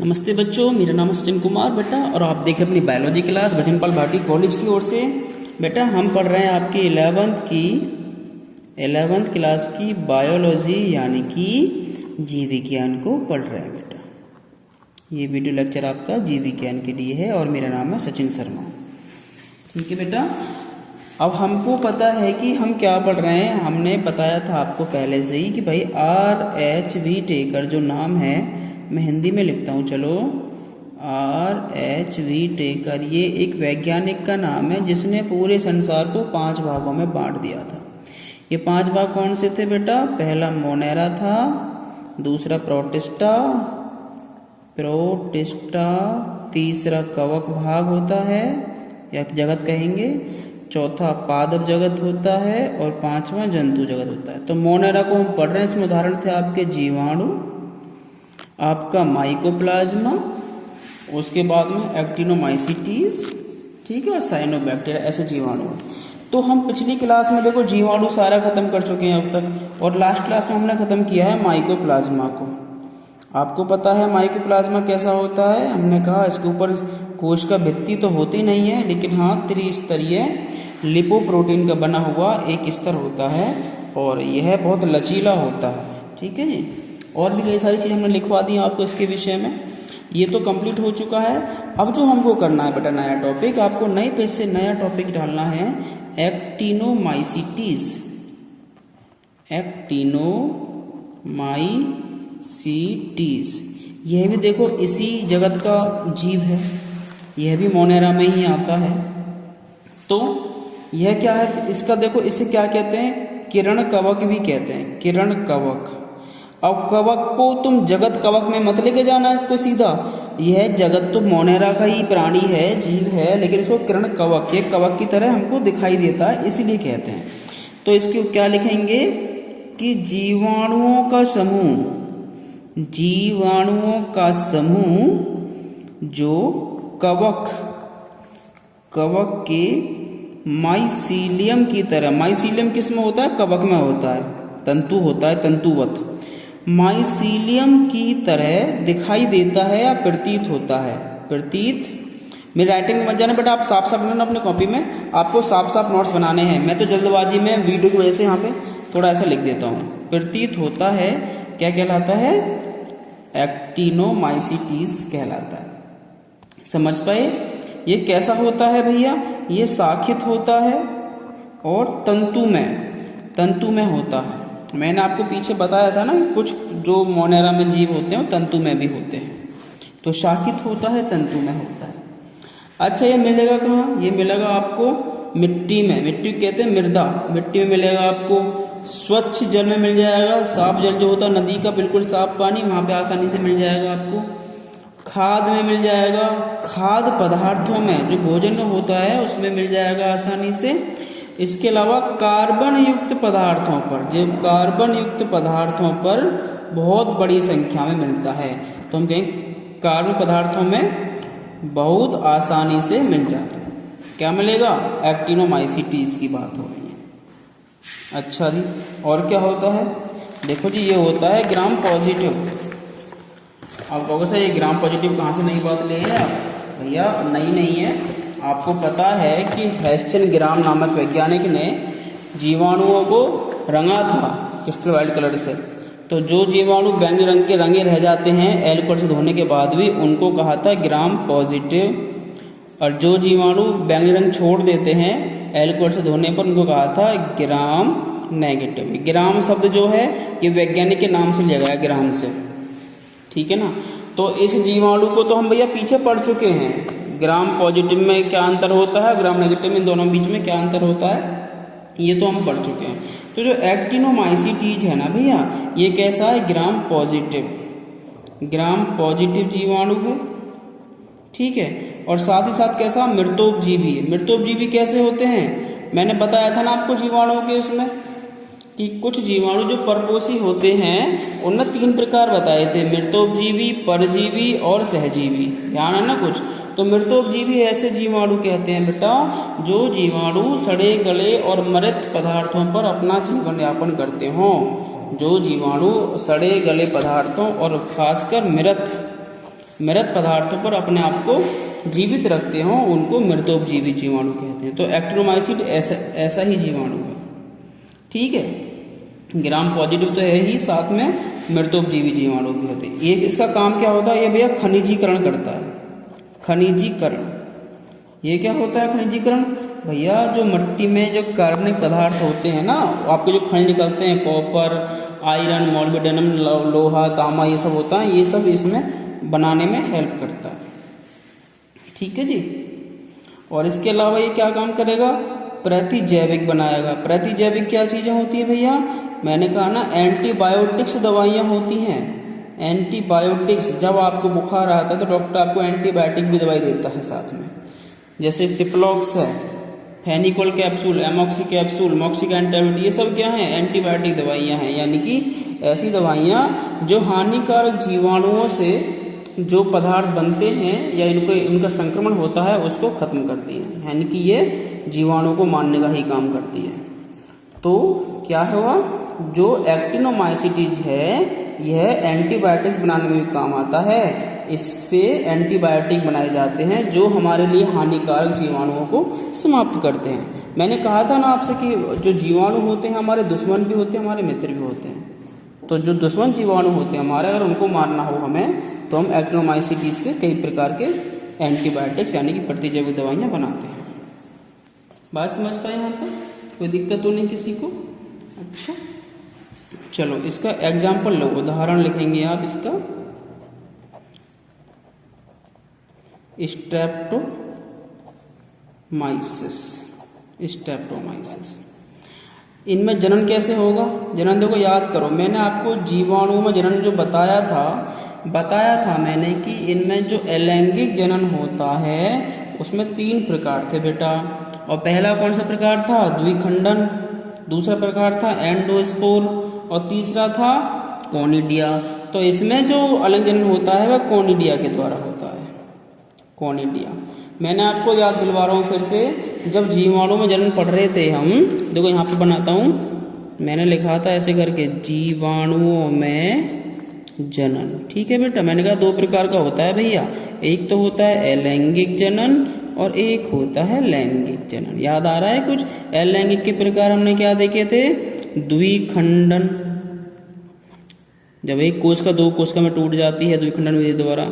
नमस्ते बच्चों, मेरा नाम है सचिन कुमार बेटा और आप देख रहे अपनी बायोलॉजी क्लास भजनपाल भाटी कॉलेज की ओर से। बेटा हम पढ़ रहे हैं आपकी 11th क्लास की बायोलॉजी यानी कि जीव विज्ञान को पढ़ रहे हैं बेटा। ये वीडियो लेक्चर आपका जीव विज्ञान के लिए है और मेरा नाम है सचिन शर्मा। ठीक है बेटा, अब हमको पता है कि हम क्या पढ़ रहे हैं। हमने बताया था आपको पहले से ही कि भाई R.H.V. टेकर जो नाम है, मैं हिंदी में लिखता हूँ, चलो R.H.V. टेकर ये एक वैज्ञानिक का नाम है जिसने पूरे संसार को 5 भागों में बांट दिया था। ये 5 भाग कौन से थे बेटा? पहला मोनेरा था, दूसरा प्रोटिस्टा, तीसरा कवक भाग होता है या जगत कहेंगे, चौथा पादप जगत होता है और 5वां जंतु जगत होता है। तो मोनेरा को हम पढ़ रहे हैं, इसमें उदाहरण थे आपके जीवाणु, आपका माइकोप्लाज्मा, उसके बाद में एक्टिनोमाइसीटीज, ठीक है, और साइनोबैक्टीरिया, ऐसे जीवाणु। तो हम पिछली क्लास में देखो जीवाणु सारा खत्म कर चुके हैं अब तक, और लास्ट क्लास में हमने खत्म किया है माइकोप्लाज्मा को। आपको पता है माइकोप्लाज्मा कैसा होता है? हमने कहा इसके ऊपर कोश का भित्ति तो होती नहीं है, लेकिन हाँ त्रिस्तरीय लिपोप्रोटीन का बना हुआ एक स्तर होता है और यह बहुत लचीला होता है। ठीक है जी, और भी कई सारी चीज़ें हमने लिखवा दी आपको इसके विषय में। ये तो कंप्लीट हो चुका है। अब जो हमको करना है बेटा नया टॉपिक, आपको नए पेज से नया टॉपिक डालना है एक्टिनोमाइसीटीज। यह भी देखो इसी जगत का जीव है, यह भी मोनेरा में ही आता है। तो यह क्या है इसका, देखो इसे क्या कहते हैं? किरण कवक भी कहते हैं, किरण कवक। अब कवक को तुम जगत कवक में मत लेके जाना इसको सीधा, यह जगत तो मोनेरा का ही प्राणी है, जीव है, लेकिन इसको किरण कवक, ये कवक की तरह हमको दिखाई देता है इसलिए कहते हैं। तो इसको क्या लिखेंगे कि जीवाणुओं का समूह जो कवक के माइसीलियम की तरह, माइसीलियम किस में होता है? कवक में होता है, तंतु होता है, तंतुवत माइसीलियम की तरह दिखाई देता है या प्रतीत होता है। मेरी राइटिंग में मत जाना बेटा, आप साफ साफ लिखना अपनी कॉपी में, आपको साफ साफ नोट्स बनाने हैं। मैं तो जल्दबाजी में वीडियो की वजह से यहाँ पे थोड़ा ऐसा लिख देता हूँ। प्रतीत होता है, क्या कहलाता है? एक्टिनोमाइसीटीज कहलाता है। समझ पाए? ये कैसा होता है भैया? ये शाखित होता है और तंतु में होता है। मैंने आपको पीछे बताया था ना, कुछ जो मोनेरा में जीव होते हैं तंतु में भी होते हैं। तो शाखित होता है, तंतु में होता है। अच्छा, ये मिलेगा कहाँ? ये मिलेगा आपको मिट्टी में, मिट्टी कहते हैं मृदा, मिट्टी में मिलेगा आपको। स्वच्छ जल में मिल जाएगा, साफ जल जो होता है नदी का बिल्कुल साफ पानी, वहाँ पे आसानी से मिल जाएगा आपको। खाद में मिल जाएगा, खाद्य पदार्थों में जो भोजन होता है उसमें मिल जाएगा आसानी से। इसके अलावा कार्बन युक्त पदार्थों पर बहुत बड़ी संख्या में मिलता है। तो हम कहें कार्बन पदार्थों में बहुत आसानी से मिल जाता है। क्या मिलेगा? एक्टिनोमाइसीटीज की बात हो रही है। अच्छा जी, और क्या होता है? देखो जी, ये होता है ग्राम पॉजिटिव। आप कहोगे सर ये ग्राम पॉजिटिव कहाँ से नई बात ले है? भैया नई नहीं है, आपको पता है कि हेस्टन ग्राम नामक वैज्ञानिक ने जीवाणुओं को रंगा था क्रिस्टल वाइट कलर से। तो जो जीवाणु बैंगनी रंग के रंगे रह जाते हैं एल्कोहल से धोने के बाद भी, उनको कहा था ग्राम पॉजिटिव, और जो जीवाणु बैंगनी रंग छोड़ देते हैं एल्कोहल से धोने पर, उनको कहा था ग्राम नेगेटिव। ग्राम शब्द जो है ये वैज्ञानिक के नाम से लिया गया, ग्राम से, ठीक है ना। तो इस जीवाणु को तो हम भैया पीछे पढ़ चुके हैं। ग्राम पॉजिटिव में क्या अंतर होता है, ग्राम नेगेटिव में, दोनों बीच में क्या अंतर होता है, ये तो हम पढ़ चुके हैं। तो जो एक्टिनोमाइसीटीज है ना भैया, ये कैसा है? ग्राम पॉजिटिव जीवाणु है, ठीक है। और साथ ही साथ कैसा? मृतोपजीवी है। मृतोपजीवी कैसे होते हैं? मैंने बताया था ना आपको जीवाणुओं के उसमें कि कुछ जीवाणु जो परपोषी होते हैं उनमें 3 प्रकार बताए थे, मृतोपजीवी, परजीवी और सहजीवी। ध्यान है ना कुछ? तो मृतोपजीवी ऐसे जीवाणु कहते हैं बेटा जो जीवाणु सड़े गले और मृत पदार्थों पर अपना जीवन यापन करते हों। जो जीवाणु सड़े गले पदार्थों और खासकर मृत पदार्थों पर अपने आप को जीवित रखते हों उनको मृतोपजीवी जीवाणु कहते हैं। तो एक्टिनोमाइसीट ऐसा ही जीवाणु है। ठीक है, ग्राम पॉजिटिव तो है ही, साथ में मृतोपजीवी जीवाणु भी होते हैं। एक इसका काम क्या होता है, ये भैया खनिजीकरण करता है। खनिजीकरण, ये क्या होता है खनिजीकरण? भैया जो मिट्टी में जो कार्बनिक पदार्थ होते हैं ना, आपके जो खनिज निकलते हैं, कॉपर, आयरन, मॉलिब्डेनम, लोहा, तांबा, ये सब होता है, ये सब इसमें बनाने में हेल्प करता है। ठीक है जी। और इसके अलावा ये क्या काम करेगा? प्रतिजैविक बनाएगा। प्रतिजैविक क्या चीजें होती है भैया? मैंने कहा ना, एंटीबायोटिक्स दवाइयाँ होती हैं। एंटीबायोटिक्स, जब आपको बुखार आता है तो डॉक्टर आपको एंटीबायोटिक भी दवाई देता है साथ में, जैसे सिप्लॉक्स है, फेनिकोल कैप्सूल, एमॉक्सी कैप्सूल, मॉक्सिकैंटाबिट, ये सब क्या है? एंटीबायोटिक दवाइयाँ हैं। यानी कि ऐसी दवाइयाँ जो हानिकारक जीवाणुओं से जो पदार्थ बनते हैं या इनका संक्रमण होता है उसको खत्म करती है। यानी कि ये जीवाणु को मारने का ही काम करती है। तो क्या होगा, जो एक्टिनोमाइसीटीज है यह एंटीबायोटिक्स बनाने में भी काम आता है। इससे एंटीबायोटिक बनाए जाते हैं जो हमारे लिए हानिकारक जीवाणुओं को समाप्त करते हैं। मैंने कहा था ना आपसे कि जो जीवाणु होते हैं हमारे दुश्मन भी होते हैं, हमारे मित्र भी होते हैं। तो जो दुश्मन जीवाणु होते हैं हमारे, अगर उनको मारना हो हमें, तो हम एक्टिनोमाइसीटीज से कई प्रकार के एंटीबायोटिक्स यानी कि प्रतिजैविक दवाइयाँ बनाते हैं। बात समझ पाए यहाँ तक? कोई दिक्कत तो नहीं किसी को? अच्छा, चलो इसका एग्जाम्पल लो, उदाहरण लिखेंगे आप इसका। स्ट्रेप्टोमाइसिस। इनमें जनन कैसे होगा? जनन देखो, याद करो, मैंने आपको जीवाणुओं में जनन जो बताया था मैंने कि इनमें जो अलैंगिक जनन होता है उसमें 3 प्रकार थे बेटा। और पहला कौन सा प्रकार था? द्विखंडन। दूसरा प्रकार था एंडोस्पोर और तीसरा था कोनिडिया। तो इसमें जो अलैंगिक जनन होता है वह कोनिडिया के द्वारा होता है। कोनिडिया, मैंने आपको याद दिलवा रहा हूँ फिर से, जब जीवाणु में जनन पढ़ रहे थे हम, देखो यहाँ पे बनाता हूँ, मैंने लिखा था ऐसे करके, जीवाणुओं में जनन। ठीक है बेटा, मैंने कहा 2 प्रकार का होता है भैया, एक तो होता है अलैंगिक जनन और एक होता है लैंगिक जनन। याद आ रहा है कुछ? अलैंगिक के प्रकार हमने क्या देखे थे? द्विखंडन, जब एक कोश का 2 कोशिका में टूट जाती है द्विखंडन विधि द्वारा।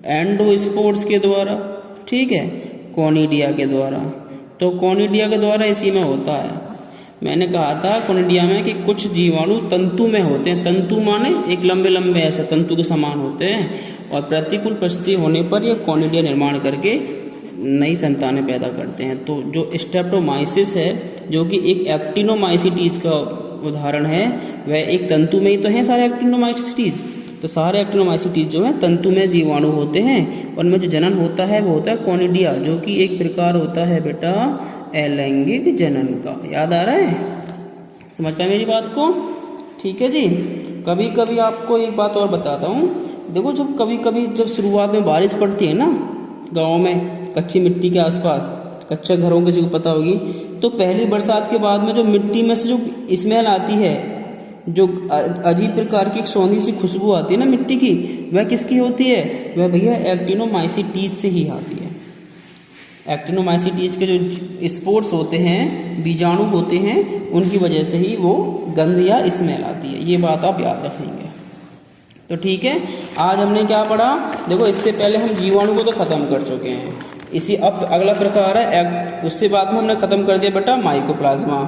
एंडोस्पोर्स के द्वारा, ठीक है, कोनिडिया के द्वारा। तो कोनिडिया के द्वारा इसी में होता है। मैंने कहा था कोनिडिया में कि कुछ जीवाणु तंतु में होते हैं। तंतु माने एक लंबे लंबे ऐसे तंतु के समान होते हैं, और प्रतिकूल परिस्थिति होने पर ये कोनिडिया निर्माण करके नई संतानें पैदा करते हैं। तो जो स्ट्रेप्टोमाइसिस है, जो कि एक एक्टिनोमाइसीटीज का उदाहरण है, वह एक तंतु में ही तो है सारे एक्टिनोमाइसीटीज। तो सारे एक्टिनोमाइसीटीज जो है तंतु में जीवाणु होते हैं, और उनमें जो जनन होता है वो होता है कोनिडिया, जो कि एक प्रकार होता है बेटा अलैंगिक जनन का। याद आ रहा है? समझ पाए मेरी बात को? ठीक है जी। कभी कभी आपको एक बात और बताता हूँ, देखो जब कभी कभी जब शुरुआत में बारिश पड़ती है ना गाँव में, कच्ची मिट्टी के आसपास, कच्चा घरों किसी को पता होगी, तो पहली बरसात के बाद में जो मिट्टी में से जो स्मेल आती है, जो अजीब प्रकार की एक सौंधी सी खुशबू आती है ना मिट्टी की, वह किसकी होती है? वह भैया एक्टिनोमाइसीटीज से ही आती है। एक्टिनोमाइसीटीज के जो स्पोर्स होते हैं, बीजाणु होते हैं, उनकी वजह से ही वो गंध या स्मेल आती है। ये बात आप याद रखेंगे। तो ठीक है, आज हमने क्या पढ़ा? देखो इससे पहले हम जीवाणु को तो खत्म कर चुके हैं। इसी अब अगला प्रकार है, उससे बाद में हमने खत्म कर दिया बेटा माइकोप्लाज्मा।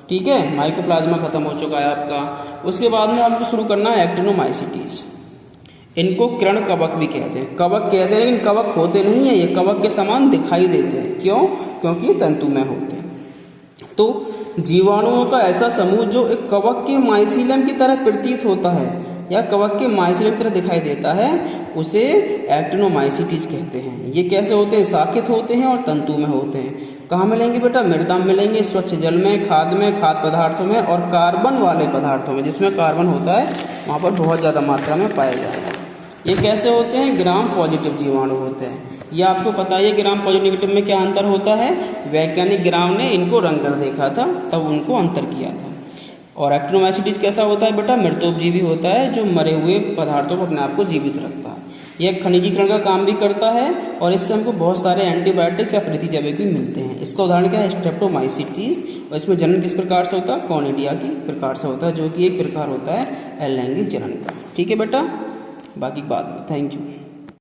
ठीक है, माइकोप्लाज्मा खत्म हो चुका है आपका। उसके बाद में आपको शुरू करना है एक्टिनोमाइसीटीज। इनको किरण कवक भी कहते हैं। कवक कहते हैं, लेकिन कवक होते नहीं है, ये कवक के समान दिखाई देते हैं। क्यों? क्योंकि तंतु में होते हैं। तो जीवाणुओं का ऐसा समूह जो एक कवक के माइसीलियम की तरह प्रतीत होता है या कवक के माइसीलियम की तरह दिखाई देता है, उसे एक्टिनोमाइसीटीज कहते हैं। ये कैसे होते हैं? शाखित होते हैं और तंतु में होते हैं। कहाँ मिलेंगे बेटा? मृदा में मिलेंगे, स्वच्छ जल में, खाद्य पदार्थों में, और कार्बन वाले पदार्थों में, जिसमें कार्बन होता है वहाँ पर बहुत ज़्यादा मात्रा में पाया जाएगा। ये कैसे होते हैं? ग्राम पॉजिटिव जीवाणु होते हैं। ये आपको पता है ग्राम पॉजिटिव नेगेटिव में क्या अंतर होता है? वैज्ञानिक ग्राम ने इनको रंग कर देखा था, तब उनको अंतर किया था। और एक्टिनोमाइसीटीज कैसा होता है बेटा? मृतोपजीवी होता है, जो मरे हुए पदार्थों को अपने आप को जीवित रखता है। यह खनिजीकरण का काम भी करता है और इससे हमको बहुत सारे एंटीबायोटिक्स या प्रतिजैविक भी मिलते हैं। इसका उदाहरण क्या है? स्ट्रेप्टोमाइसिटीज। और इसमें जनन किस प्रकार से होता है? कॉनिडिया की प्रकार से होता है, जो कि एक प्रकार होता है अलैंगिक जनन का। ठीक है बेटा, बाकी बाद में। Thank you.